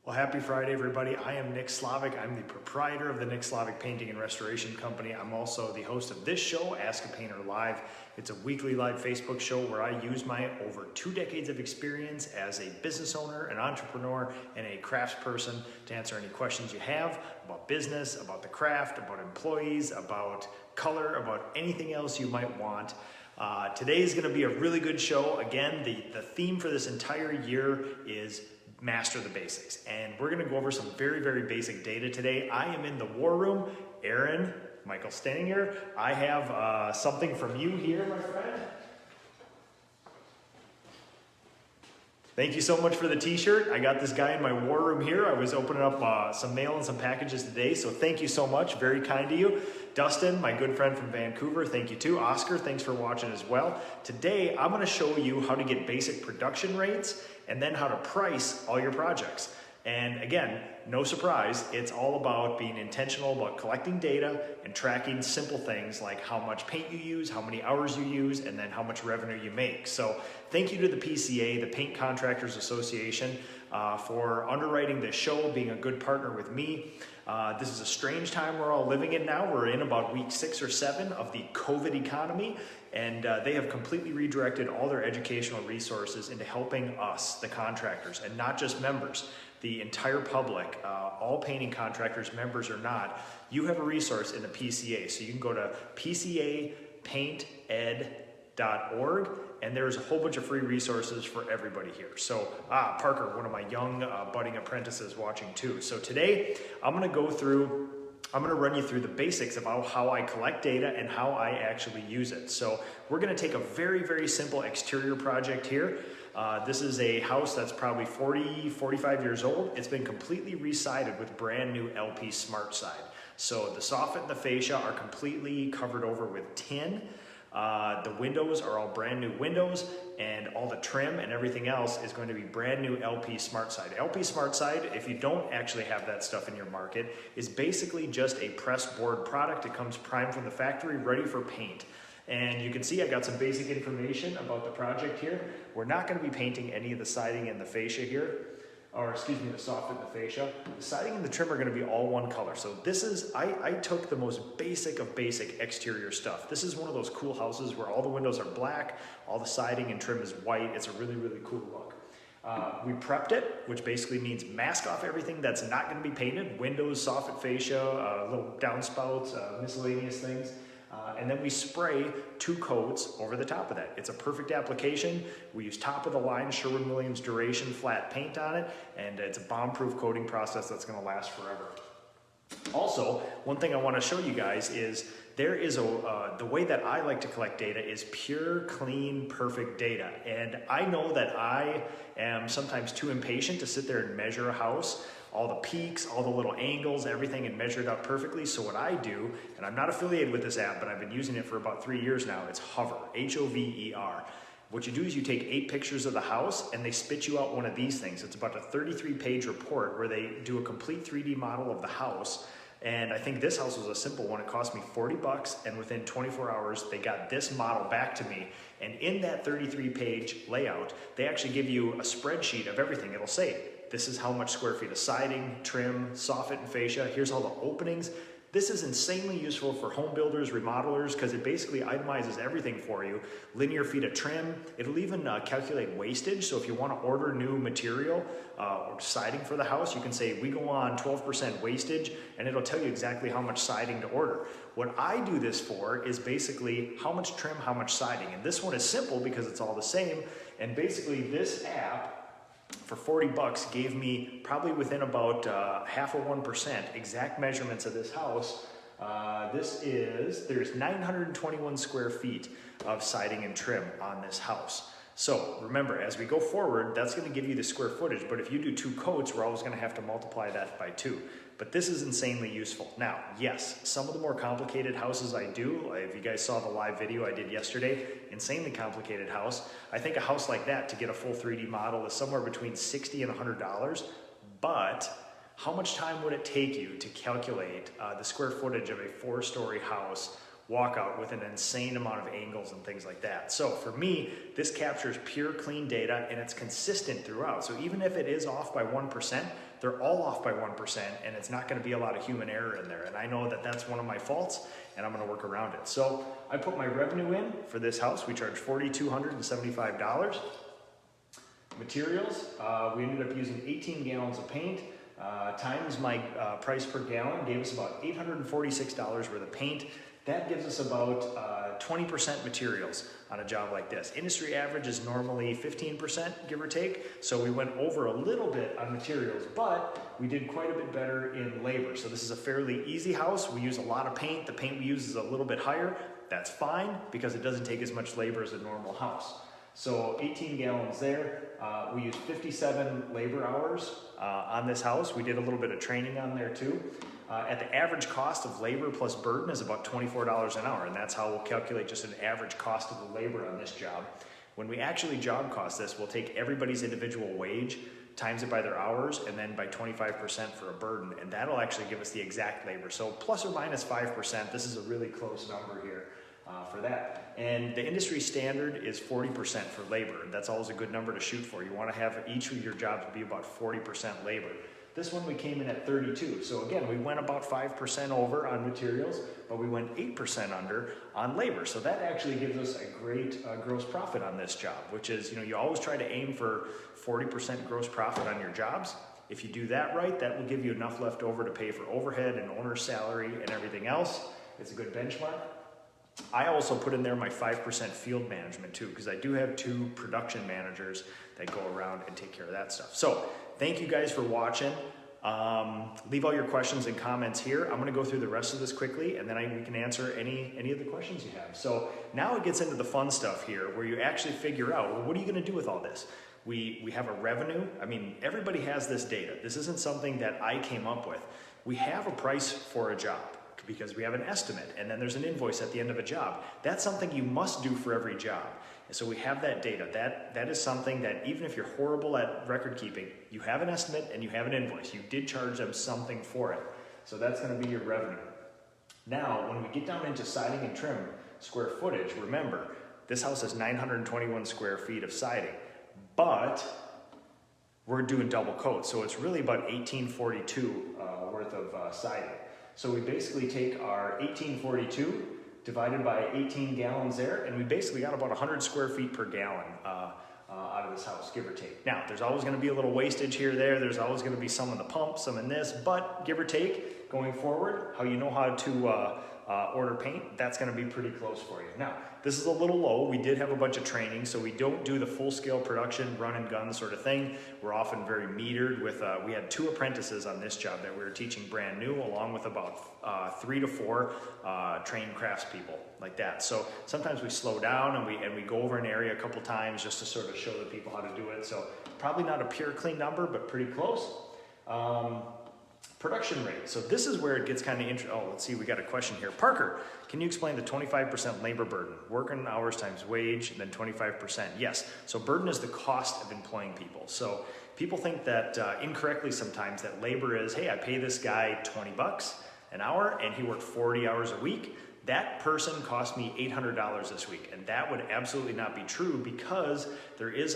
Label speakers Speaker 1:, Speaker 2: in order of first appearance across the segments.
Speaker 1: Well, happy Friday, everybody. I am Nick Slavic. I'm the proprietor of the Nick Slavic Painting and Restoration Company. I'm also the host of this show, Ask a Painter Live. It's a weekly live Facebook show where I use my over 2 decades of experience as a business owner, an entrepreneur, and a craftsperson to answer any questions you have about business, about the craft, about employees, about color, about anything else you might want. Today is going to be a really good show. Again, the theme for this entire year is master the basics, and we're going to go over some very, very basic data today. I am in the war room. Aaron, Michael standing here. I have something from you here, my friend. Thank you so much for the t-shirt. I got this guy in my war room here. I was opening up some mail and some packages today, so thank you so much. Very kind to you. Dustin, my good friend from Vancouver, thank you too. Oscar, thanks for watching as well. Today, I'm gonna show you how to get basic production rates and then how to price all your projects. And again, no surprise, it's all about being intentional about collecting data and tracking simple things like how much paint you use, how many hours you use, and then how much revenue you make. So thank you to the PCA, the Paint Contractors Association, for underwriting this show, being a good partner with me. This is a strange time we're all living in now. We're in about week 6 or 7 of the COVID economy, and they have completely redirected all their educational resources into helping us, the contractors, and not just members, the entire public, all painting contractors, members or not. You have a resource in the PCA, so you can go to PCAPaintEd.org, and there's a whole bunch of free resources for everybody here. So, Parker, one of my young budding apprentices watching too. So today, I'm gonna run you through the basics about how I collect data and how I actually use it. So we're gonna take a very, very simple exterior project here. This is a house that's probably 45 years old. It's been completely resided with brand new LP Smart Side. So the soffit and the fascia are completely covered over with tin. The windows are all brand new windows, and all the trim and everything else is going to be brand new LP Smart Side. LP Smart Side, if you don't actually have that stuff in your market, is basically just a press board product. It comes primed from the factory, ready for paint. And you can see I got some basic information about the project here. We're not going to be painting any of the siding and the fascia here, or excuse me, the soffit and the fascia. The siding and the trim are going to be all one color. So this is, I took the most basic of basic exterior stuff. This is one of those cool houses where all the windows are black, all the siding and trim is white. It's a really, really cool look. We prepped it, which basically means mask off everything that's not going to be painted. Windows, soffit, fascia, little downspouts, miscellaneous things. And then we spray 2 coats over the top of that. It's a perfect application. We use top of the line Sherwin-Williams Duration flat paint on it, and it's a bomb-proof coating process that's gonna last forever. Also, one thing I wanna show you guys is there is the way that I like to collect data is pure, clean, perfect data. And I know that I am sometimes too impatient to sit there and measure a house, all the peaks, all the little angles, everything, and measure it up perfectly. So what I do, and I'm not affiliated with this app, but I've been using it for about 3 years now, it's Hover, H-O-V-E-R. What you do is you take 8 pictures of the house and they spit you out one of these things. It's about a 33-page report where they do a complete 3D model of the house. And I think this house was a simple one. It cost me 40 bucks, and within 24 hours, they got this model back to me. And in that 33-page layout, they actually give you a spreadsheet of everything. It'll say, this is how much square feet of siding, trim, soffit, and fascia. Here's all the openings. This is insanely useful for home builders, remodelers, because it basically itemizes everything for you. Linear feet of trim. It'll even calculate wastage. So if you want to order new material or siding for the house, you can say, we go on 12% wastage, and it'll tell you exactly how much siding to order. What I do this for is basically how much trim, how much siding. And this one is simple because it's all the same. And basically this app, for 40 bucks, gave me probably within about 0.5% exact measurements of this house. There's 921 square feet of siding and trim on this house. So remember, as we go forward, that's going to give you the square footage, but if you do 2 coats, we're always going to have to multiply that by 2. But this is insanely useful. Now, yes, some of the more complicated houses I do, if you guys saw the live video I did yesterday, insanely complicated house. I think a house like that, to get a full 3D model, is somewhere between $60 and $100, but how much time would it take you to calculate the square footage of a 4-story house walkout with an insane amount of angles and things like that. So for me, this captures pure clean data and it's consistent throughout. So even if it is off by 1%, they're all off by 1% and it's not gonna be a lot of human error in there. And I know that that's one of my faults and I'm gonna work around it. So I put my revenue in for this house. We charged $4,275. Materials, we ended up using 18 gallons of paint, times my price per gallon gave us about $846 worth of paint. That gives us about 20% materials on a job like this. Industry average is normally 15%, give or take. So we went over a little bit on materials, but we did quite a bit better in labor. So this is a fairly easy house. We use a lot of paint. The paint we use is a little bit higher. That's fine because it doesn't take as much labor as a normal house. So 18 gallons there. We used 57 labor hours on this house. We did a little bit of training on there too. At the average cost of labor plus burden is about $24 an hour, and that's how we'll calculate just an average cost of the labor on this job. When we actually job cost this, we'll take everybody's individual wage, times it by their hours, and then by 25% for a burden, and that'll actually give us the exact labor. So plus or minus 5%, this is a really close number here for that. And the industry standard is 40% for labor, and that's always a good number to shoot for. You want to have each of your jobs be about 40% labor. This one we came in at 32. So again, we went about 5% over on materials, but we went 8% under on labor. So that actually gives us a great gross profit on this job, which is, you always try to aim for 40% gross profit on your jobs. If you do that right, that will give you enough left over to pay for overhead and owner's salary and everything else. It's a good benchmark. I also put in there my 5% field management too, because I do have 2 production managers that go around and take care of that stuff. So thank you guys for watching. Leave all your questions and comments here. I'm gonna go through the rest of this quickly and then we can answer any of the questions you have. So now it gets into the fun stuff here where you actually figure out, well, what are you gonna do with all this? We have a revenue. I mean, everybody has this data. This isn't something that I came up with. We have a price for a job because we have an estimate and then there's an invoice at the end of a job. That's something you must do for every job. And so we have that data. That is something that even if you're horrible at record keeping, you have an estimate and you have an invoice. You did charge them something for it. So that's gonna be your revenue. Now, when we get down into siding and trim square footage, remember, this house has 921 square feet of siding, but we're doing double coat. So it's really about 1842 worth of siding. So we basically take our 1842 divided by 18 gallons there, and we basically got about 100 square feet per gallon out of this house, give or take. Now, there's always gonna be a little wastage here or there. There's always gonna be some in the pump, some in this, but give or take, going forward, how you know how to order paint, that's gonna be pretty close for you. Now, this is a little low. We did have a bunch of training, so we don't do the full-scale production, run and gun sort of thing. We're often very metered with, we had 2 apprentices on this job that we were teaching brand new, along with about 3 to 4 trained craftspeople like that. So sometimes we slow down and we go over an area a couple times just to sort of show the people how to do it. So probably not a pure clean number, but pretty close. Production rate. So this is where it gets kind of interesting. Oh, let's see, we got a question here. Parker, can you explain the 25% labor burden? Working hours times wage, and then 25%. Yes, so burden is the cost of employing people. So people think that incorrectly sometimes that labor is, hey, I pay this guy 20 bucks an hour and he worked 40 hours a week. That person cost me $800 this week, and that would absolutely not be true because there's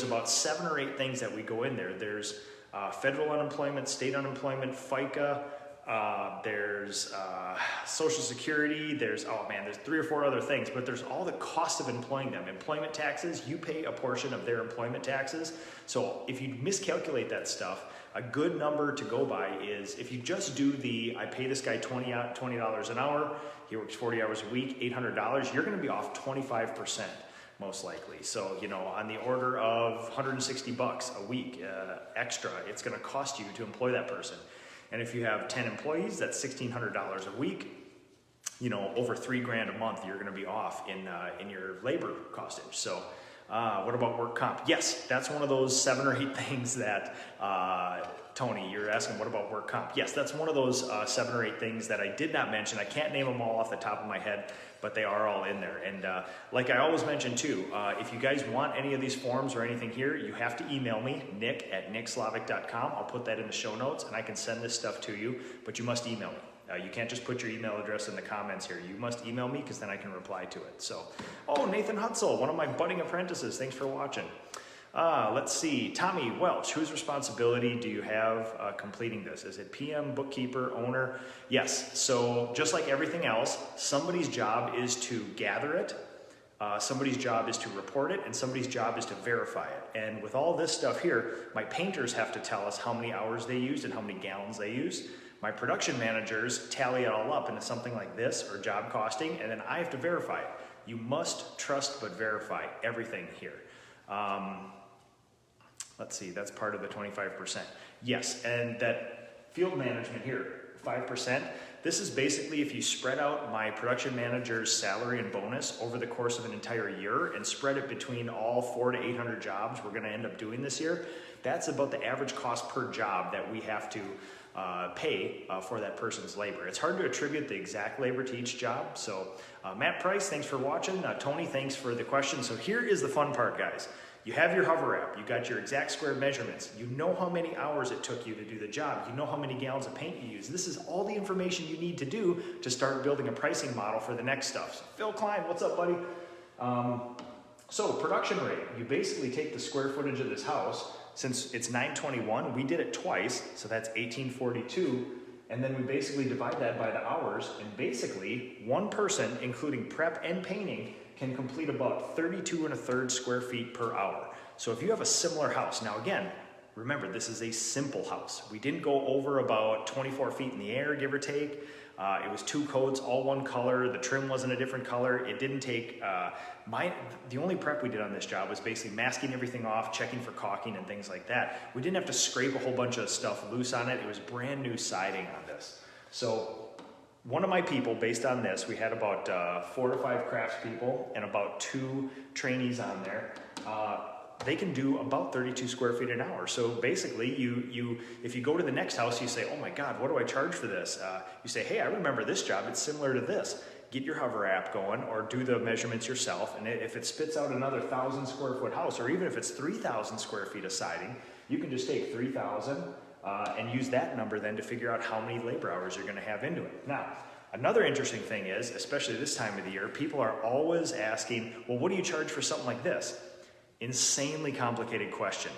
Speaker 1: about 7 or 8 things that we go in there. There's federal unemployment, state unemployment, FICA, there's Social Security, there's 3 or 4 other things, but there's all the cost of employing them. Employment taxes, you pay a portion of their employment taxes. So if you miscalculate that stuff, a good number to go by is if you just do I pay this guy $20 an hour, he works 40 hours a week, $800, you're gonna be off 25%. Most likely. So, on the order of 160 bucks a week extra, it's gonna cost you to employ that person. And if you have 10 employees, that's $1,600 a week. Over $3 grand a month, you're gonna be off in your labor costage. So, what about work comp? Yes, that's one of those 7 or 8 things that, Tony, you're asking what about work comp? Yes, that's one of those 7 or 8 things that I did not mention. I can't name them all off the top of my head, but they are all in there. And like I always mention too, if you guys want any of these forms or anything here, you have to email me, nick@nickslavic.com. I'll put that in the show notes and I can send this stuff to you, but you must email me. You can't just put your email address in the comments here. You must email me because then I can reply to it. So, oh, Nathan Hutzel, one of my budding apprentices. Thanks for watching. Let's see, Tommy Welch, whose responsibility do you have completing this? Is it PM, bookkeeper, owner? Yes, so just like everything else, somebody's job is to gather it, somebody's job is to report it, and somebody's job is to verify it. And with all this stuff here, my painters have to tell us how many hours they used and how many gallons they used. My production managers tally it all up into something like this, or job costing, and then I have to verify it. You must trust but verify everything here. Let's see, that's part of the 25%. Yes, and that field management here, 5%. This is basically if you spread out my production manager's salary and bonus over the course of an entire year and spread it between all 400 to 800 jobs we're gonna end up doing this year, that's about the average cost per job that we have to pay for that person's labor. It's hard to attribute the exact labor to each job. So Matt Price, thanks for watching. Tony, thanks for the question. So here is the fun part, guys. You have your hover app, you got your exact square measurements, you know how many hours it took you to do the job, you know how many gallons of paint you use. This is all the information you need to do to start building a pricing model for the next stuff. So Phil Klein, what's up, buddy? So production rate, you basically take the square footage of this house. Since it's 921, we did it twice, so that's 1842, and then we basically divide that by the hours, and basically one person, including prep and painting, can complete about 32 1/3 square feet per hour. So if you have a similar house, now again, remember this is a simple house. We didn't go over about 24 feet in the air, give or take. It was 2 coats, all one color. The trim wasn't a different color. It didn't take, the only prep we did on this job was basically masking everything off, checking for caulking and things like that. We didn't have to scrape a whole bunch of stuff loose on it. It was brand new siding on this. So one of my people, based on this, we had about 4 to 5 craftspeople and about 2 trainees on there. They can do about 32 square feet an hour. So basically, if you go to the next house, you say, oh my God, what do I charge for this? You say, hey, I remember this job, it's similar to this. Get your hover app going or do the measurements yourself. And if it spits out another 1,000 square foot house, or even if it's 3,000 square feet of siding, you can just take 3,000 and use that number then to figure out how many labor hours you're gonna have into it. Now, another interesting thing is, especially this time of the year, people are always asking, well, what do you charge for something like this? Insanely complicated question.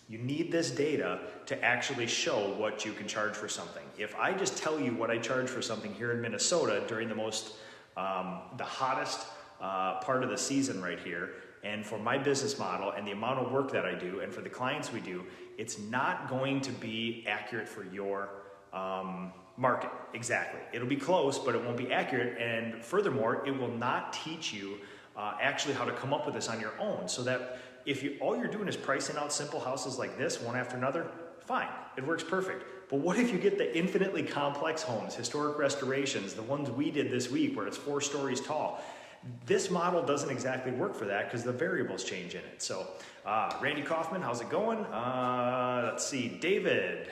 Speaker 1: You need this data to actually show what you can charge for something. If I just tell you what I charge for something here in Minnesota during the hottest part of the season right here, and for my business model and the amount of work that I do and for the clients we do, it's not going to be accurate for your market. Exactly. It'll be close, but it won't be accurate. And furthermore, it will not teach you actually how to come up with this on your own, so that if all you're doing is pricing out simple houses like this one after another, fine, it works perfect. But what if you get the infinitely complex homes, historic restorations, the ones we did this week where it's 4 stories tall? This model doesn't exactly work for that because the variables change in it. So Randy Kaufman, how's it going? Let's see, David,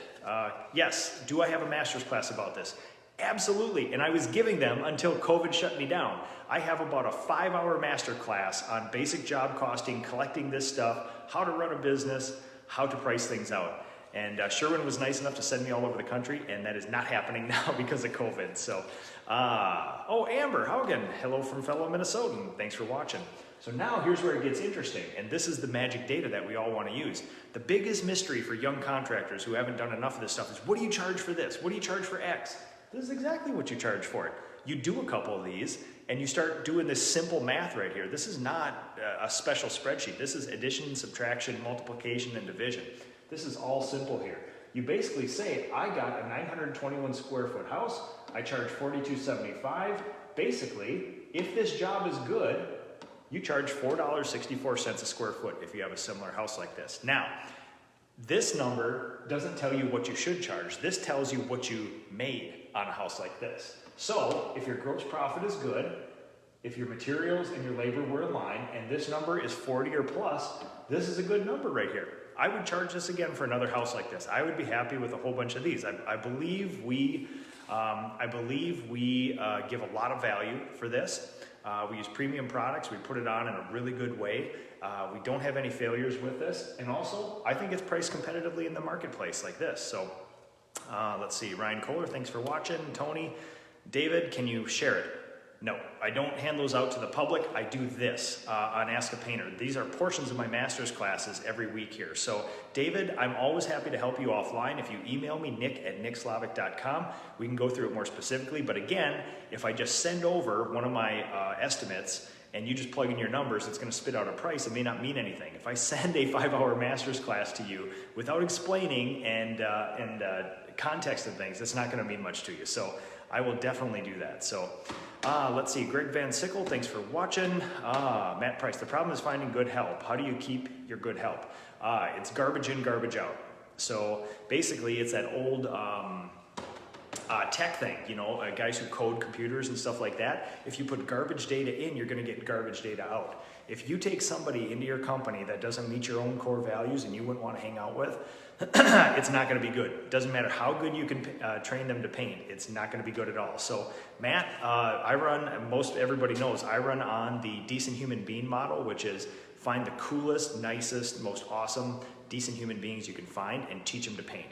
Speaker 1: yes, do I have a master's class about this? Absolutely, and I was giving them until COVID shut me down. I have about a 5-hour master class on basic job costing, collecting this stuff, how to run a business, how to price things out. And Sherwin was nice enough to send me all over the country, and that is not happening now because of COVID. So, oh, Amber Haugen, hello from fellow Minnesotan. Thanks for watching. So now here's where it gets interesting, and this is the magic data that we all want to use. The biggest mystery for young contractors who haven't done enough of this stuff is, what do you charge for this? What do you charge for X? This is exactly what you charge for it. You do a couple of these, and you start doing this simple math right here. This is not a special spreadsheet. This is addition, subtraction, multiplication, and division. This is all simple here. You basically say, I got a 921 square foot house. I charge $42.75. Basically, if this job is good, you charge $4.64 a square foot if you have a similar house like this. Now, this number doesn't tell you what you should charge. This tells you what you made on a house like this. So if your gross profit is good, if your materials and your labor were in line, and this number is 40 or plus, this is a good number right here. I would charge this again for another house like this. I would be happy with a whole bunch of these. I believe we give a lot of value for this. We use premium products. We put it on in a really good way. We don't have any failures with this. And also, I think it's priced competitively in the marketplace like this. So Let's see, Ryan Kohler, thanks for watching. Tony, David, can you share it? No, I don't hand those out to the public. I do this on Ask a Painter. These are portions of my master's classes every week here. So David, I'm always happy to help you offline. If you email me, nick@nickslavic.com, we can go through it more specifically. But again, if I just send over one of my estimates and you just plug in your numbers, it's gonna spit out a price. It may not mean anything. If I send a 5-hour master's class to you without explaining and context and things, it's not gonna mean much to you. So I will definitely do that. So let's see, Greg Van Sickle, thanks for watching. Matt Price, the problem is finding good help. How do you keep your good help? It's garbage in, garbage out. So basically it's that old tech thing, you know, guys who code computers and stuff like that. If you put garbage data in, you're gonna get garbage data out. If you take somebody into your company that doesn't meet your own core values and you wouldn't wanna hang out with, it's not gonna be good. Doesn't matter how good you can train them to paint, it's not gonna be good at all. So Matt, I run, most everybody knows, I run on the decent human being model, which is find the coolest, nicest, most awesome, decent human beings you can find and teach them to paint.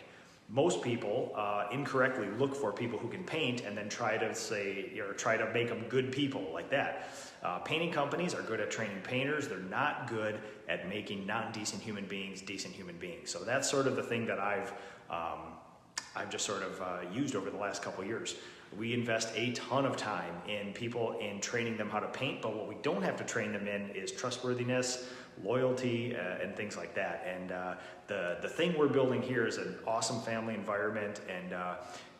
Speaker 1: Most people incorrectly look for people who can paint and then try to say, or try to make them good people like that. Painting companies are good at training painters. They're not good at making non-decent human beings decent human beings. So that's sort of the thing that I've just sort of used over the last couple years. We invest a ton of time in people in training them how to paint, but what we don't have to train them in is trustworthiness, loyalty, and things like that. And the thing we're building here is an awesome family environment, and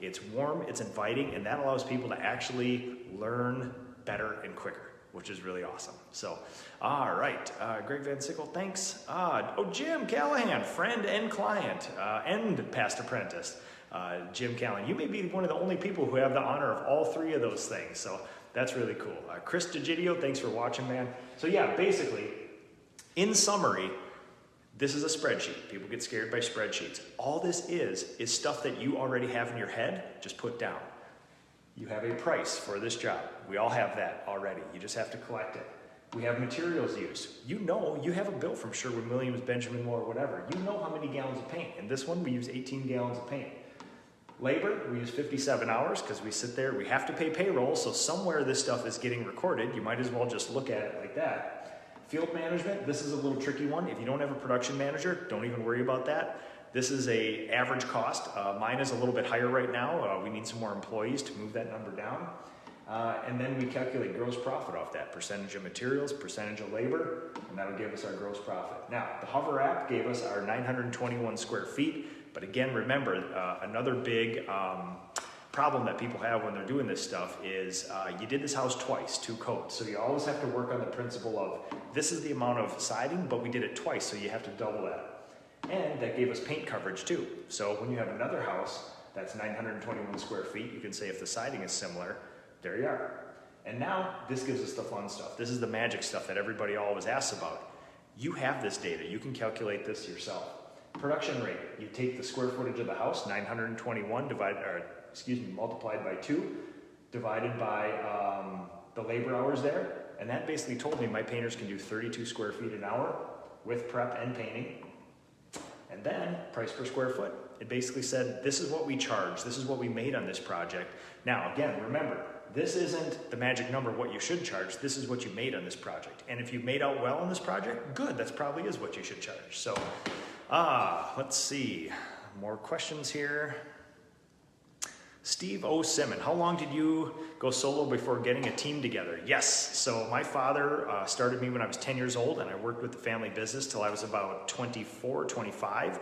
Speaker 1: it's warm, it's inviting, and that allows people to actually learn better and quicker, which is really awesome. So, all right, Greg Van Sickle, thanks. Jim Callahan, friend and client, and past apprentice. Jim Callahan, you may be one of the only people who have the honor of all three of those things, so that's really cool. Chris DeGidio, thanks for watching, man. So yeah, basically, in summary, this is a spreadsheet. People get scared by spreadsheets. All this is stuff that you already have in your head, just put down. You have a price for this job. We all have that already. You just have to collect it. We have materials used. You know, you have a bill from Sherwin-Williams, Benjamin Moore, whatever. You know how many gallons of paint. In this one, we use 18 gallons of paint. Labor, we use 57 hours because we sit there, we have to pay payroll, so somewhere this stuff is getting recorded. You might as well just look at it like that. Field management, this is a little tricky one. If you don't have a production manager, don't even worry about that. This is a average cost. Mine is a little bit higher right now. We need some more employees to move that number down. And then we calculate gross profit off that. Percentage of materials, percentage of labor, and that'll give us our gross profit. Now, the Hover app gave us our 921 square feet. But again, remember, another big problem that people have when they're doing this stuff is you did this house twice, 2 coats. So you always have to work on the principle of this is the amount of siding, but we did it twice, so you have to double that. And that gave us paint coverage too. So when you have another house that's 921 square feet, you can say if the siding is similar, there you are. And now this gives us the fun stuff. This is the magic stuff that everybody always asks about. You have this data. You can calculate this yourself. Production rate, you take the square footage of the house, 921 multiplied by 2, divided by the labor hours there, and that basically told me my painters can do 32 square feet an hour with prep and painting. And then price per square foot. It basically said, this is what we charge, this is what we made on this project. Now again, remember, this isn't the magic number what you should charge, this is what you made on this project. And if you made out well on this project, good, that probably is what you should charge. So, let's see, more questions here. Steve O. Simon, how long did you go solo before getting a team together? Yes, so my father started me when I was 10 years old, and I worked with the family business till I was about 24, 25.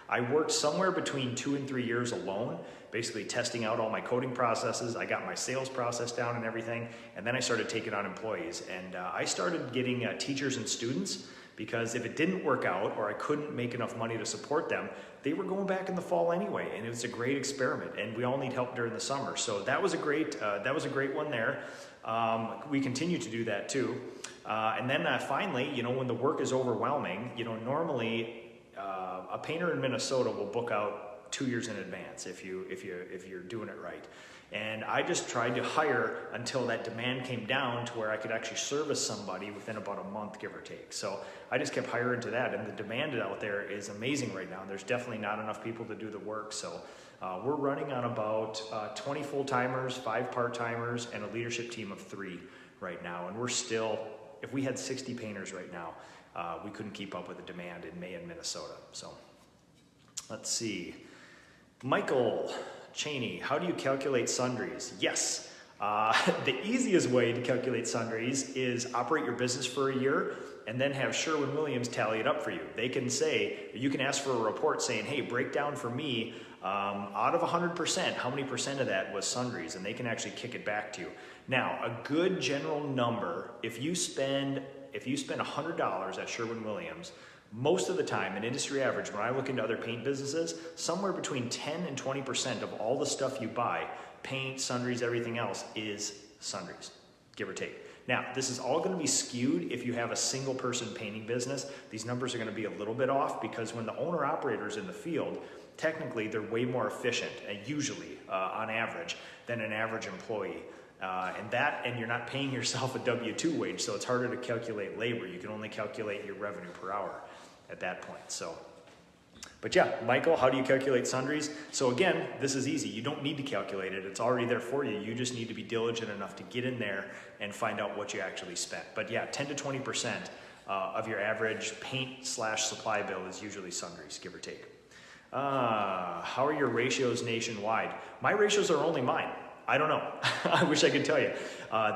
Speaker 1: I worked somewhere between 2 and 3 years alone, basically testing out all my coding processes. I got my sales process down and everything, and then I started taking on employees. And I started getting teachers and students, because if it didn't work out or I couldn't make enough money to support them, they were going back in the fall anyway, and it was a great experiment, and we all need help during the summer. So that was a great one there. We continue to do that too. And then finally, you know, when the work is overwhelming, you know, normally a painter in Minnesota will book out 2 years in advance if you're doing it right. And I just tried to hire until that demand came down to where I could actually service somebody within about a month, give or take. So I just kept hiring to that, and the demand out there is amazing right now. There's definitely not enough people to do the work. So we're running on about 20 full-timers, 5 part-timers, and a leadership team of 3 right now. And we're still, if we had 60 painters right now, we couldn't keep up with the demand in May in Minnesota. So let's see. Michael Cheney, how do you calculate sundries? Yes, the easiest way to calculate sundries is operate your business for a year and then have Sherwin-Williams tally it up for you. They can say, you can ask for a report saying, hey, break down for me, out of 100%, how many percent of that was sundries? And they can actually kick it back to you. Now, a good general number, if you spend $100 at Sherwin-Williams, most of the time, an industry average, when I look into other paint businesses, somewhere between 10 and 20% of all the stuff you buy, paint, sundries, everything else, is sundries, give or take. Now, this is all going to be skewed if you have a single person painting business. These numbers are going to be a little bit off because when the owner-operator's in the field, technically they're way more efficient, usually on average, than an average employee. And you're not paying yourself a W-2 wage, so it's harder to calculate labor. You can only calculate your revenue per hour at that point. So, but yeah, Michael, how do you calculate sundries? So again, this is easy. You don't need to calculate it. It's already there for you. You just need to be diligent enough to get in there and find out what you actually spent. But yeah, 10 to 20% of your average paint/supply bill is usually sundries, give or take. How are your ratios nationwide? My ratios are only mine. I don't know. I wish I could tell you.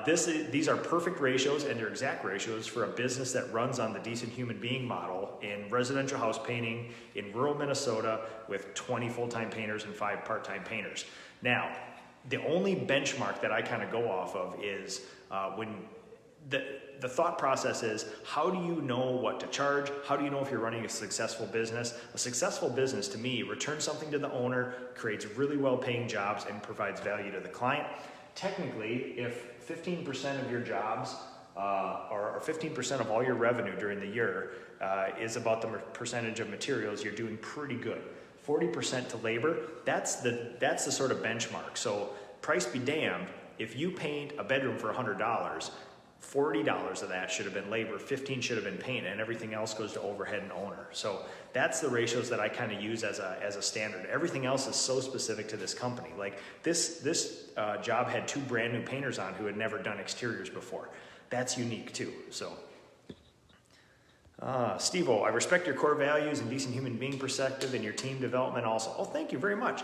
Speaker 1: These are perfect ratios, and they're exact ratios for a business that runs on the decent human being model in residential house painting in rural Minnesota with 20 full-time painters and 5 part-time painters. Now, the only benchmark that I kind of go off of is when the thought process is, how do you know what to charge? How do you know if you're running a successful business? A successful business, to me, returns something to the owner, creates really well-paying jobs, and provides value to the client. Technically, if 15% of your jobs or 15% of all your revenue during the year is about the percentage of materials, you're doing pretty good. 40% to labor, that's the sort of benchmark. So price be damned, if you paint a bedroom for $100, $40 of that should have been labor, 15 should have been paint, and everything else goes to overhead and owner. So that's the ratios that I kind of use as a standard. Everything else is so specific to this company. Like this job had 2 brand new painters on who had never done exteriors before. That's unique too. So Steve-O, I respect your core values and decent human being perspective and your team development also. Oh, thank you very much.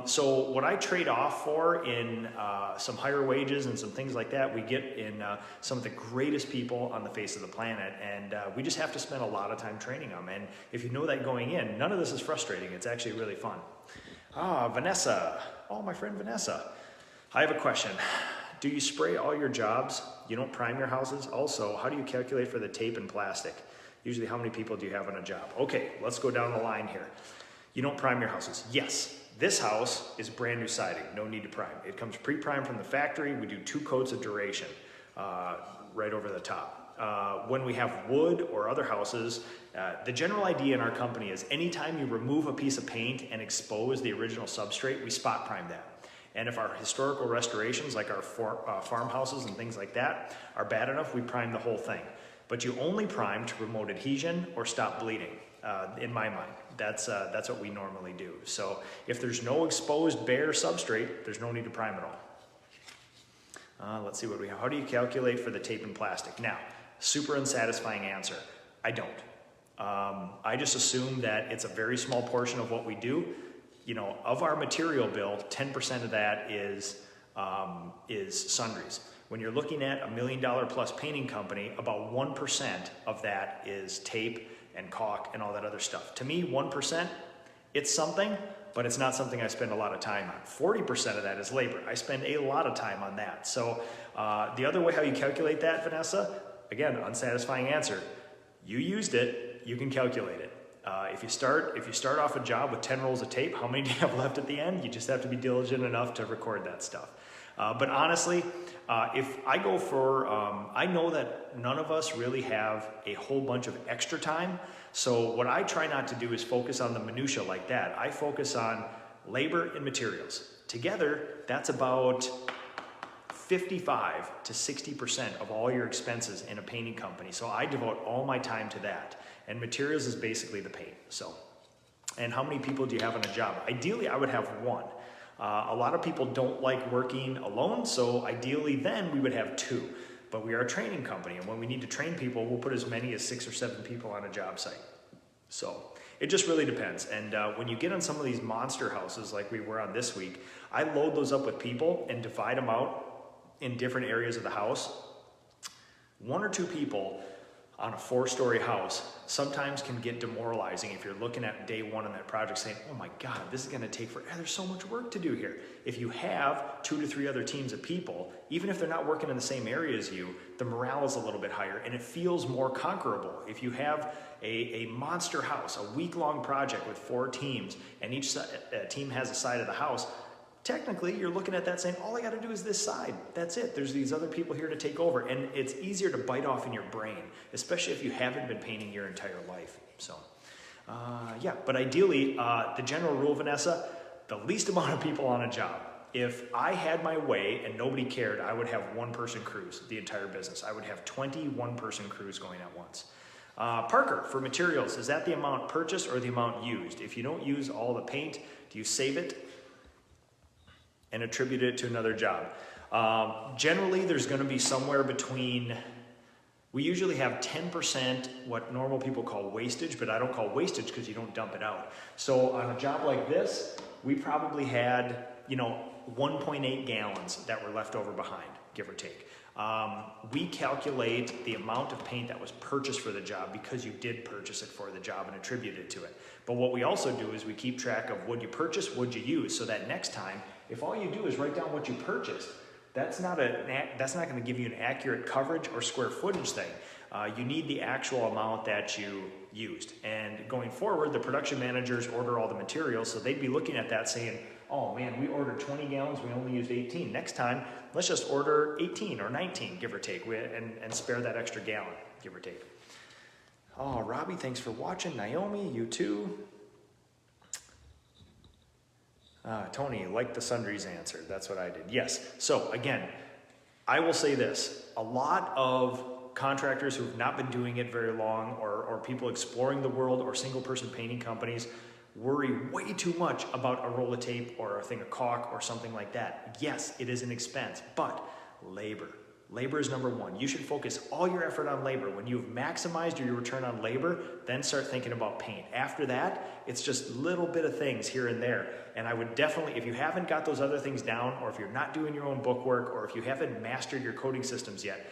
Speaker 1: So what I trade off for in some higher wages and some things like that, we get in some of the greatest people on the face of the planet, and we just have to spend a lot of time training them. And if you know that going in, none of this is frustrating. It's actually really fun. Vanessa. Oh, my friend Vanessa. I have a question. Do you spray all your jobs? You don't prime your houses? Also, how do you calculate for the tape and plastic? Usually, how many people do you have on a job? Okay, let's go down the line here. You don't prime your houses. Yes, this house is brand new siding. No need to prime. It comes pre-primed from the factory. We do 2 coats of duration right over the top. When we have wood or other houses, the general idea in our company is anytime you remove a piece of paint and expose the original substrate, we spot prime that. And if our historical restorations, like our farmhouses and things like that, are bad enough, we prime the whole thing. But you only prime to promote adhesion or stop bleeding, in my mind. That's what we normally do. So if there's no exposed bare substrate, there's no need to prime at all. Let's see what we have. How do you calculate for the tape and plastic? Now, super unsatisfying answer. I don't. I just assume that it's a very small portion of what we do. You know, of our material bill, 10% of that is sundries. When you're looking at $1 million plus painting company, about 1% of that is tape and caulk and all that other stuff. To me, 1%, it's something, but it's not something I spend a lot of time on. 40% of that is labor. I spend a lot of time on that. So the other way how you calculate that, Vanessa, again, unsatisfying answer. You used it, you can calculate it. If you start off a job with 10 rolls of tape, how many do you have left at the end? You just have to be diligent enough to record that stuff. But honestly, if I go for, I know that none of us really have a whole bunch of extra time. So what I try not to do is focus on the minutia like that. I focus on labor and materials. Together, that's about 55 to 60% of all your expenses in a painting company. So I devote all my time to that. And materials is basically the paint. So, and how many people do you have on a job? Ideally, I would have one. A lot of people don't like working alone, so ideally then we would have two. But we are a training company, and when we need to train people, we'll put as many as 6 or 7 people on a job site. So it just really depends. And when you get on some of these monster houses like we were on this week, I load those up with people and divide them out in different areas of the house. 1 or 2 people on a 4-story house sometimes can get demoralizing if you're looking at day 1 on that project saying, oh my God, this is gonna take forever, there's so much work to do here. If you have 2 to 3 other teams of people, even if they're not working in the same area as you, the morale is a little bit higher and it feels more conquerable. If you have a monster house, a week-long project with 4 teams, and each team has a side of the house, technically, you're looking at that saying, all I got to do is this side. That's it. There's these other people here to take over. And it's easier to bite off in your brain, especially if you haven't been painting your entire life. So, yeah. But ideally, the general rule, Vanessa, the least amount of people on a job. If I had my way and nobody cared, I would have 1-person crews, the entire business. I would have 20 1-person crews going at once. Parker, for materials, is that the amount purchased or the amount used? If you don't use all the paint, do you save it and attribute it to another job? Generally, there's going to be somewhere between, we usually have 10% what normal people call wastage, but I don't call wastage because you don't dump it out. So on a job like this, we probably had, 1.8 gallons that were left over behind, give or take. We calculate the amount of paint that was purchased for the job because you did purchase it for the job and attribute it to it. But what we also do is we keep track of what you purchased, what you use, so that next time, if all you do is write down what you purchased, that's not going to give you an accurate coverage or square footage thing. You need the actual amount that you used. And going forward, the production managers order all the materials, so they'd be looking at that saying, oh man, we ordered 20 gallons, we only used 18. Next time, let's just order 18 or 19, give or take, and spare that extra gallon, give or take. Oh, Robbie, thanks for watching. Naomi, you too. Tony, like the sundries answer. That's what I did. Yes. So again, I will say this. A lot of contractors who have not been doing it very long, or people exploring the world, or single-person painting companies, worry way too much about a roll of tape or a thing of caulk or something like that. Yes, it is an expense, but labor. Labor is number 1. You should focus all your effort on labor. When you've maximized your return on labor, then start thinking about paint. After that, it's just little bit of things here and there. And I would definitely, if you haven't got those other things down, or if you're not doing your own book work, or if you haven't mastered your coating systems yet,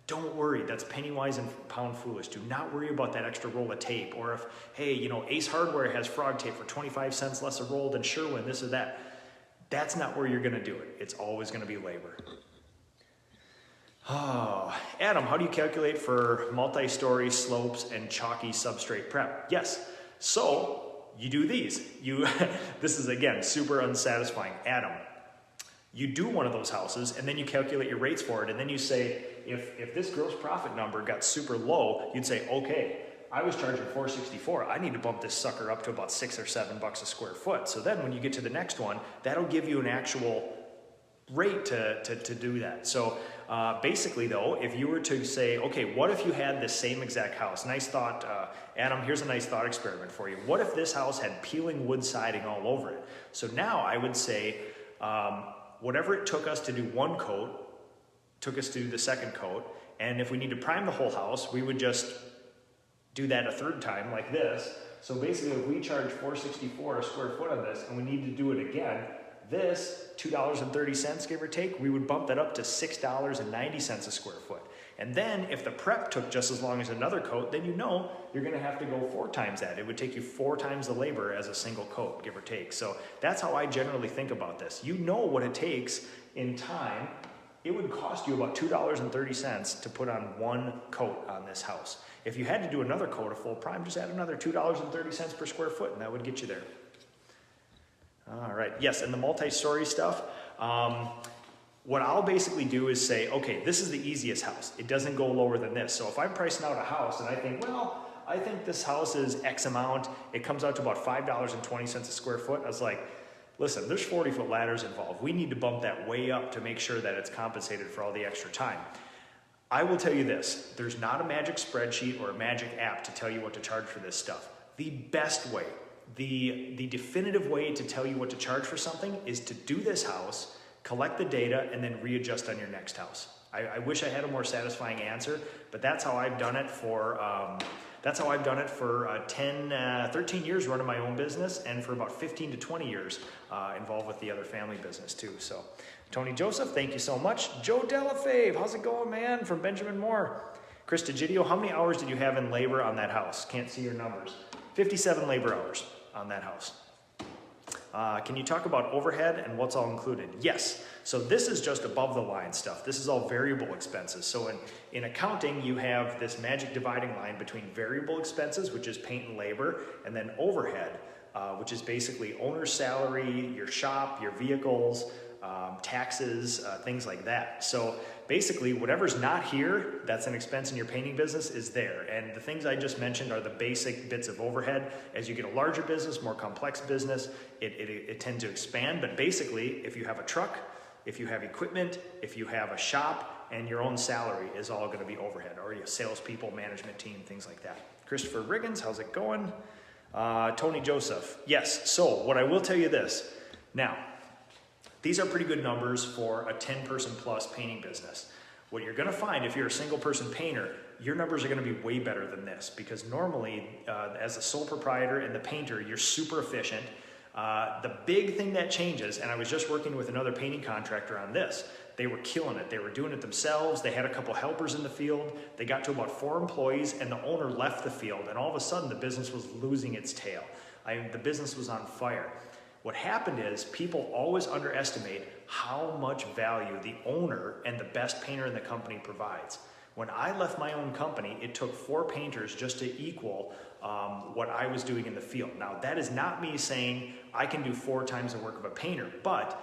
Speaker 1: don't worry. That's penny wise and pound foolish. Do not worry about that extra roll of tape. Or if, hey, Ace Hardware has frog tape for 25 cents less a roll than Sherwin, this or that. That's not where you're going to do it. It's always going to be labor. Oh, Adam, how do you calculate for multi-story slopes and chalky substrate prep? Yes, so you do these. This is, again, super unsatisfying. Adam, you do one of those houses, and then you calculate your rates for it, and then you say, if this gross profit number got super low, you'd say, okay, I was charging $464. I need to bump this sucker up to about $6 or $7 a square foot. So then when you get to the next one, that'll give you an actual rate to do that. So basically though, if you were to say, okay, what if you had the same exact house? Nice thought, Adam, here's a nice thought experiment for you. What if this house had peeling wood siding all over it? So now I would say, whatever it took us to do one coat, took us to do the second coat, and if we need to prime the whole house, we would just do that a third time like this. So basically if we charge $464 a square foot on this and we need to do it again, this, $2.30, give or take, we would bump that up to $6.90 a square foot. And then if the prep took just as long as another coat, then you're gonna have to go 4 times that. It would take you 4 times the labor as a single coat, give or take. So that's how I generally think about this. You know what it takes in time. It would cost you about $2.30 to put on 1 coat on this house. If you had to do another coat, a full prime, just add another $2.30 per square foot, and that would get you there. All right, yes, and the multi-story stuff, what I'll basically do is say, okay, this is the easiest house. It doesn't go lower than this. So if I'm pricing out a house and I think, well, I think this house is X amount, it comes out to about $5.20 a square foot. I was like, Listen, there's 40-foot ladders involved. We need to bump that way up to make sure that it's compensated for all the extra time. I will tell you this, there's not a magic spreadsheet or a magic app to tell you what to charge for this stuff. The best way, the definitive way to tell you what to charge for something is to do this house, collect the data, and then readjust on your next house. I wish I had a more satisfying answer, but that's how I've done it for 13 years running my own business, and for about 15 to 20 years involved with the other family business too. So Tony Joseph, thank you so much. Joe Delafave, how's it going, man? From Benjamin Moore. Chris DeGidio, how many hours did you have in labor on that house? Can't see your numbers. 57 labor hours on that house. Can you talk about overhead and what's all included? Yes. So this is just above the line stuff. This is all variable expenses. So in accounting, you have this magic dividing line between variable expenses, which is paint and labor, and then overhead, which is basically owner's salary, your shop, your vehicles, taxes, things like that. So basically, whatever's not here, that's an expense in your painting business, is there. And the things I just mentioned are the basic bits of overhead. As you get a larger business, more complex business, it tends to expand. But basically, if you have a truck, if you have equipment, if you have a shop, and your own salary is all going to be overhead, or your salespeople, management team, things like that. Christopher Riggins, how's it going? Tony Joseph, yes. So what I will tell you this. Now, these are pretty good numbers for a 10-person plus painting business. What you're going to find if you're a single-person painter, your numbers are going to be way better than this, because normally, as a sole proprietor and the painter, you're super efficient. The big thing that changes, and I was just working with another painting contractor on this, they were killing it. They were doing it themselves. They had a couple helpers in the field. They got to about 4 employees, and the owner left the field, and all of a sudden the business was losing its tail. The business was on fire. What happened is people always underestimate how much value the owner and the best painter in the company provides. When I left my own company, it took 4 painters just to equal what I was doing in the field. Now, that is not me saying I can do 4 times the work of a painter, but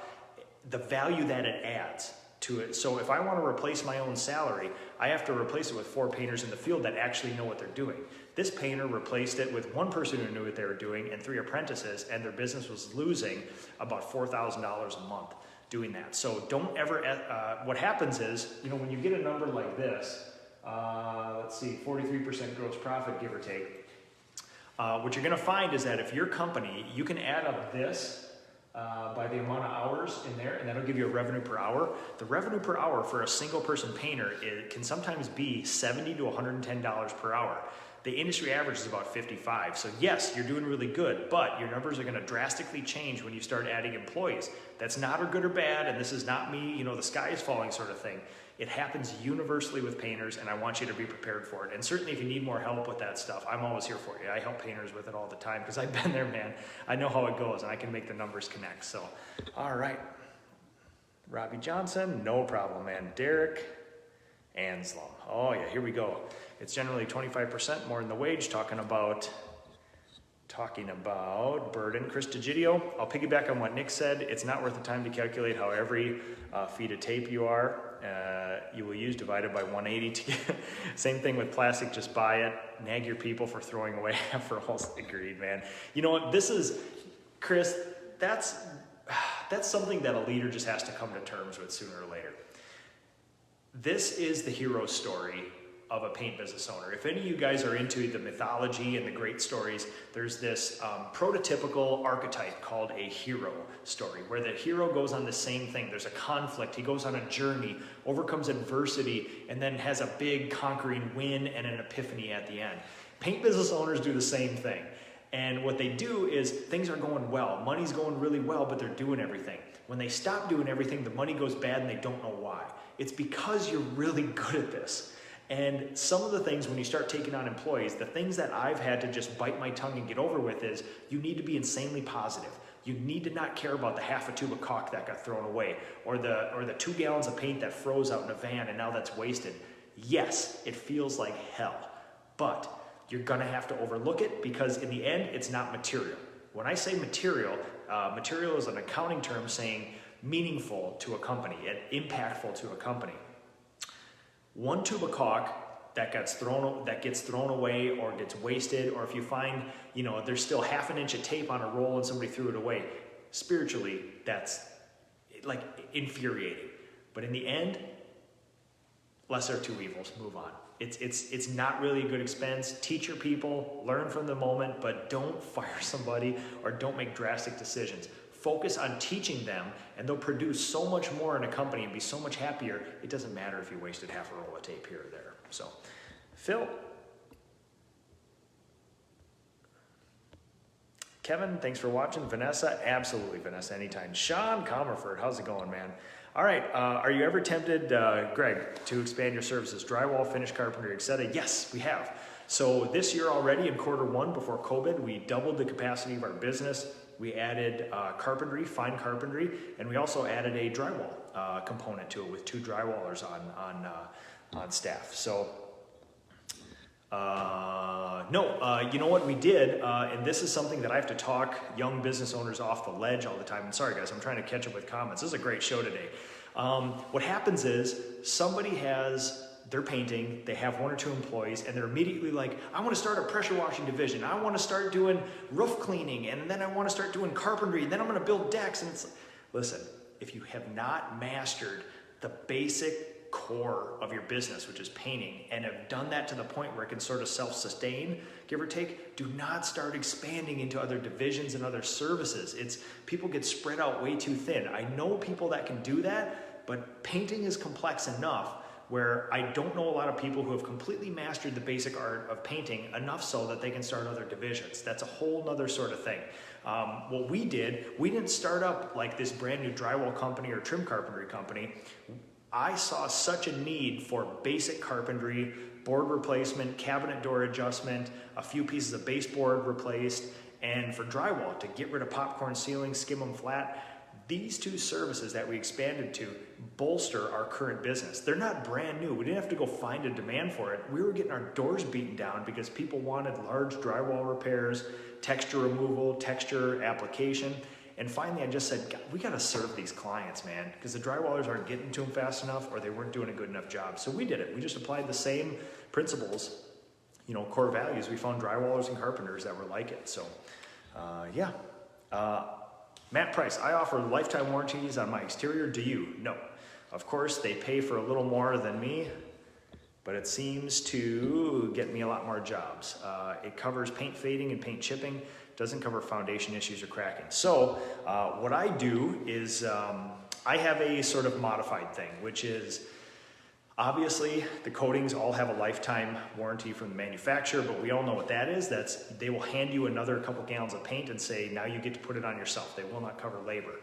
Speaker 1: the value that it adds to it. So if I want to replace my own salary, I have to replace it with 4 painters in the field that actually know what they're doing. This painter replaced it with 1 person who knew what they were doing and 3 apprentices, and their business was losing about $4,000 a month doing that. So don't ever, what happens is, when you get a number like this, let's see, 43% gross profit, give or take, what you're going to find is that if your company, you can add up this by the amount of hours in there, and that'll give you a revenue per hour. The revenue per hour for a single person painter, it can sometimes be $70 to $110 per hour. The industry average is about 55. So yes, you're doing really good, but your numbers are going to drastically change when you start adding employees. That's not a good or bad, and this is not me, the sky is falling sort of thing. It happens universally with painters, and I want you to be prepared for it. And certainly if you need more help with that stuff, I'm always here for you. I help painters with it all the time because I've been there, man. I know how it goes, and I can make the numbers connect. So, all right. Robbie Johnson, no problem, man. Derek Anslom. Oh, yeah, here we go. It's generally 25% more than the wage, talking about burden. Chris DeGidio, I'll piggyback on what Nick said. It's not worth the time to calculate how every feet of tape you will use divided by 180 to get. Same thing with plastic, just buy it, nag your people for throwing away half rolls. Agreed, man. You know what, this is, Chris, that's something that a leader just has to come to terms with sooner or later. This is the hero story of a paint business owner. If any of you guys are into the mythology and the great stories, there's this prototypical archetype called a hero story, where the hero goes on the same thing. There's a conflict. He goes on a journey, overcomes adversity, and then has a big conquering win and an epiphany at the end. Paint business owners do the same thing. And what they do is things are going well. Money's going really well, but they're doing everything. When they stop doing everything, the money goes bad and they don't know why. It's because you're really good at this. And some of the things, when you start taking on employees, the things that I've had to just bite my tongue and get over with is you need to be insanely positive. You need to not care about the half a tube of caulk that got thrown away, or the 2 gallons of paint that froze out in a van and now that's wasted. Yes, it feels like hell, but you're gonna have to overlook it, because in the end, it's not material. When I say material, material is an accounting term saying meaningful to a company and impactful to a company. 1 tube of caulk that gets thrown away or gets wasted, or if you find, there's still half an inch of tape on a roll and somebody threw it away. spiritually, that's like infuriating. But in the end, lesser of two evils, move on. It's not really a good expense. Teach your people, learn from the moment, but don't fire somebody or don't make drastic decisions. Focus on teaching them, and they'll produce so much more in a company and be so much happier. It doesn't matter if you wasted half a roll of tape here or there. So, Phil. Kevin, thanks for watching. Vanessa, absolutely, Vanessa, anytime. Sean Comerford, how's it going, man? All right, are you ever tempted, Greg, to expand your services? Drywall, finish carpentry, etc.? Yes, we have. So this year already in Q1 before COVID, we doubled the capacity of our business. We added carpentry, fine carpentry, and we also added a drywall component to it with 2 drywallers on staff. So, you know what we did, and this is something that I have to talk young business owners off the ledge all the time. And sorry guys, I'm trying to catch up with comments. This is a great show today. What happens is somebody has their painting, they have 1 or 2 employees, and they're immediately like, I want to start a pressure washing division. I want to start doing roof cleaning, and then I want to start doing carpentry, and then I'm going to build decks. And it's, listen, if you have not mastered the basic core of your business, which is painting, and have done that to the point where it can sort of self-sustain, give or take, do not start expanding into other divisions and other services. People get spread out way too thin. I know people that can do that, but painting is complex enough where I don't know a lot of people who have completely mastered the basic art of painting enough so that they can start other divisions. That's a whole nother sort of thing. What we did, we didn't start up like this brand new drywall company or trim carpentry company. I saw such a need for basic carpentry, board replacement, cabinet door adjustment, a few pieces of baseboard replaced, and for drywall to get rid of popcorn ceilings, skim them flat. These 2 services that we expanded to bolster our current business. They're not brand new. We didn't have to go find a demand for it. We were getting our doors beaten down because people wanted large drywall repairs, texture removal, texture application. And finally, I just said, God, we got to serve these clients, man, because the drywallers aren't getting to them fast enough or they weren't doing a good enough job. So we did it. We just applied the same principles, core values. We found drywallers and carpenters that were like it. So, yeah. Matt Price, I offer lifetime warranties on my exterior. Do you? No. Of course, they pay for a little more than me, but it seems to get me a lot more jobs. It covers paint fading and paint chipping. Doesn't cover foundation issues or cracking. So what I do is I have a sort of modified thing, which is obviously the coatings all have a lifetime warranty from the manufacturer, but we all know what that is. They will hand you another couple gallons of paint and say, now you get to put it on yourself. They will not cover labor,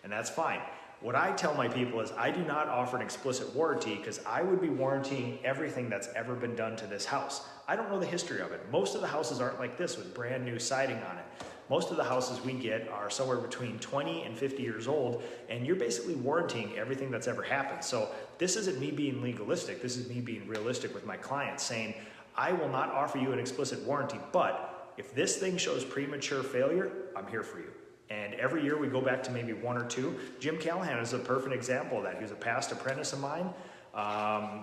Speaker 1: and that's fine. What I tell my people is I do not offer an explicit warranty because I would be warranting everything that's ever been done to this house. I don't know the history of it. Most of the houses aren't like this with brand new siding on it. Most of the houses we get are somewhere between 20 and 50 years old, and you're basically warranting everything that's ever happened. So this isn't me being legalistic. This is me being realistic with my clients saying, I will not offer you an explicit warranty, but if this thing shows premature failure, I'm here for you. And every year we go back to maybe 1 or 2. Jim Callahan is a perfect example of that. He was a past apprentice of mine.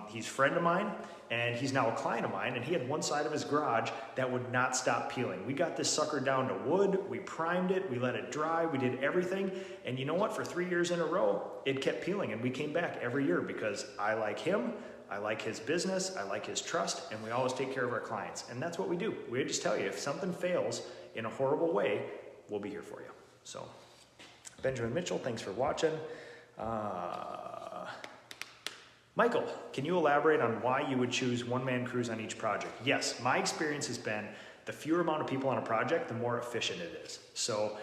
Speaker 1: He's a friend of mine, and he's now a client of mine, and he had one side of his garage that would not stop peeling. We got this sucker down to wood, we primed it, we let it dry, we did everything, and you know what? For 3 years in a row, it kept peeling, and we came back every year because I like him, I like his business, I like his trust, and we always take care of our clients. And that's what we do. We just tell you, if something fails in a horrible way, we'll be here for you. So, Benjamin Mitchell, thanks for watching. Michael, can you elaborate on why you would choose one-man crews on each project? Yes, my experience has been the fewer amount of people on a project, the more efficient it is. So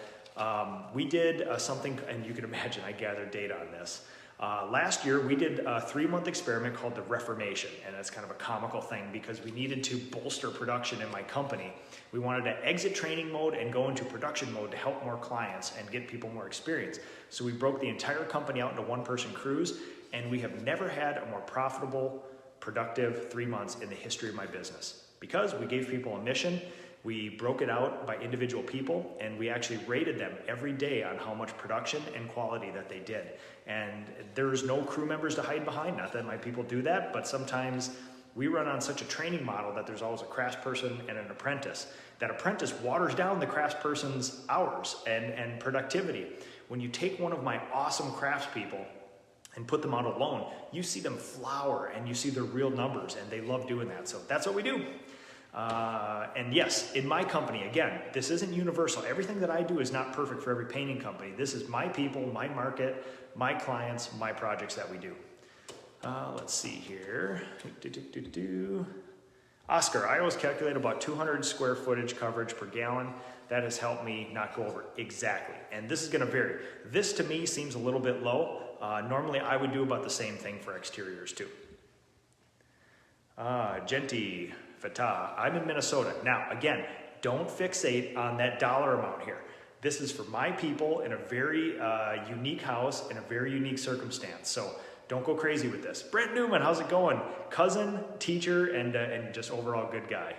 Speaker 1: we did something, and you can imagine I gathered data on this. Last year, we did a 3-month experiment called the Reformation, and that's kind of a comical thing because we needed to bolster production in my company. We wanted to exit training mode and go into production mode to help more clients and get people more experience. So we broke the entire company out into 1-person crews, and we have never had a more profitable, productive 3 months in the history of my business because we gave people a mission. We broke it out by individual people, and we actually rated them every day on how much production and quality that they did. And there's no crew members to hide behind. Not that my people do that, but sometimes we run on such a training model that there's always a craftsperson and an apprentice. That apprentice waters down the craftsperson's hours and productivity. When you take one of my awesome craftspeople and put them out alone, you see them flower and you see their real numbers, and they love doing that. So that's what we do. And yes, in my company, again, this isn't universal. Everything that I do is not perfect for every painting company. This is my people, my market, my clients, my projects that we do. Let's see here. Oscar, I always calculate about 200 square footage coverage per gallon. That has helped me not go over. Exactly. And this is going to vary. This to me seems a little bit low. Normally I would do about the same thing for exteriors too. Genti Fatah, I'm in Minnesota. Now, again, don't fixate on that dollar amount here. This is for my people in a very unique house in a very unique circumstance. So don't go crazy with this. Brent Newman, how's it going? Cousin, teacher, and just overall good guy.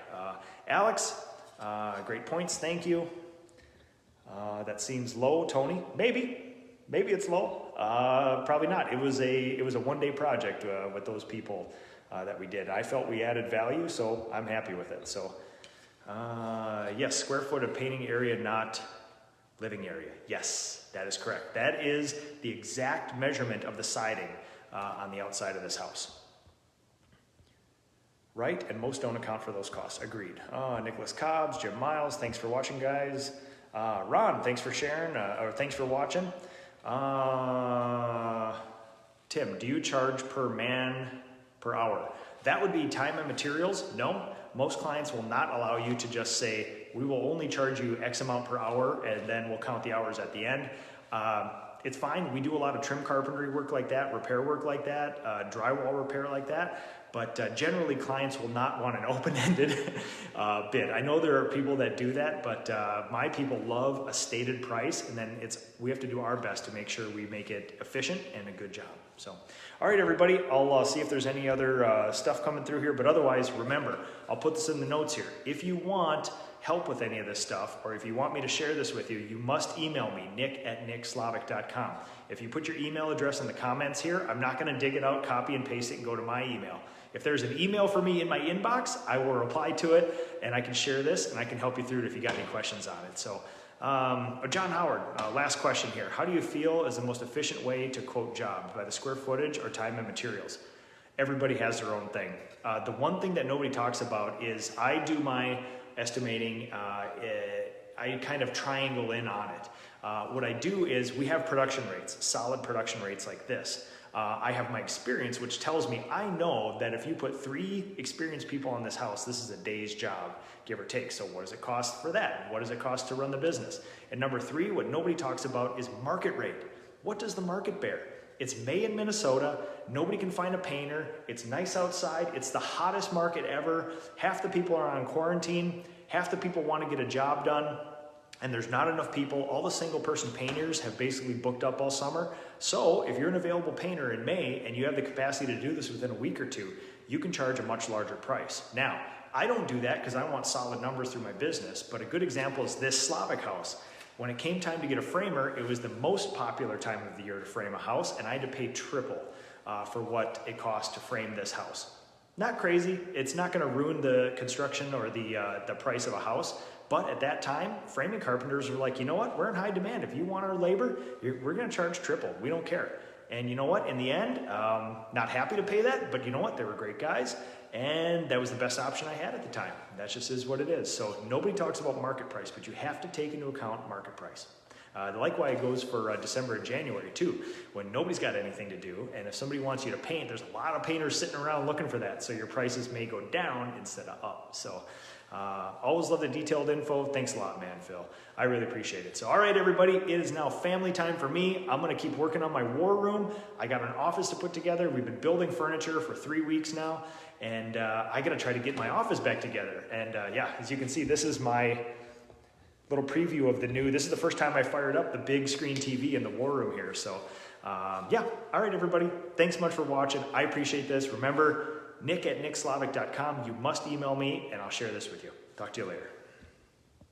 Speaker 1: Alex, great points, thank you. That seems low, Tony. Maybe it's low. Probably not. It was a one-day project with those people that we did. I felt we added value, so I'm happy with it. So yes, square foot of painting area, not living area. Yes, that is correct. That is the exact measurement of the siding on the outside of this house. Right, and most don't account for those costs. Agreed. Nicholas Cobbs, Jim Miles, thanks for watching, guys. Ron, thanks for sharing, or thanks for watching. Tim, do you charge per man per hour? That would be time and materials. No, most clients will not allow you to just say, we will only charge you X amount per hour, and then we'll count the hours at the end. It's fine. We do a lot of trim carpentry work like that, repair work like that, drywall repair like that. But generally, clients will not want an open-ended bid. I know there are people that do that, but my people love a stated price, and then we have to do our best to make sure we make it efficient and a good job. So, all right, everybody, I'll see if there's any other stuff coming through here, but otherwise, remember, I'll put this in the notes here. If you want help with any of this stuff, or if you want me to share this with you, you must email me, nick@nickslavik.com. If you put your email address in the comments here, I'm not gonna dig it out, copy and paste it, and go to my email. If there's an email for me in my inbox, I will reply to it, and I can share this, and I can help you through it if you got any questions on it. So, John Howard, last question here. How do you feel is the most efficient way to quote job, by the square footage or time and materials? Everybody has their own thing. The one thing that nobody talks about is I do my estimating, I kind of triangle in on it. What I do is we have production rates, solid production rates like this. I have my experience, which tells me I know that if you put 3 experienced people on this house, this is a day's job, give or take. So what does it cost for that? What does it cost to run the business? And number 3, what nobody talks about is market rate. What does the market bear? It's May in Minnesota. Nobody can find a painter. It's nice outside. It's the hottest market ever. Half the people are on quarantine. Half the people want to get a job done. And there's not enough people. All the single person painters have basically booked up all summer. So if you're an available painter in May and you have the capacity to do this within a week or 2, you can charge a much larger price. Now, I don't do that because I want solid numbers through my business, but a good example is this Slavic house. When it came time to get a framer, it was the most popular time of the year to frame a house, and I had to pay triple for what it cost to frame this house. Not crazy. It's not going to ruin the construction or the price of a house. But at that time, framing carpenters were like, you know what? We're in high demand. If you want our labor, we're going to charge triple. We don't care. And you know what? In the end, not happy to pay that, but you know what? They were great guys, and that was the best option I had at the time. That just is what it is. So nobody talks about market price, but you have to take into account market price. Likewise, it goes for December and January too, when nobody's got anything to do, and if somebody wants you to paint, there's a lot of painters sitting around looking for that, so your prices may go down instead of up. So always love the detailed info. Thanks a lot, man, Phil. I really appreciate it. So, all right, everybody, it is now family time for me. I'm going to keep working on my war room. I got an office to put together. We've been building furniture for 3 weeks now, and I got to try to get my office back together. And yeah, as you can see, this is my little preview of the new. This is the first time I fired up the big screen TV in the war room here. So, yeah. All right, everybody. Thanks much for watching. I appreciate this. Remember, nick@nickslavik.com. You must email me, and I'll share this with you. Talk to you later.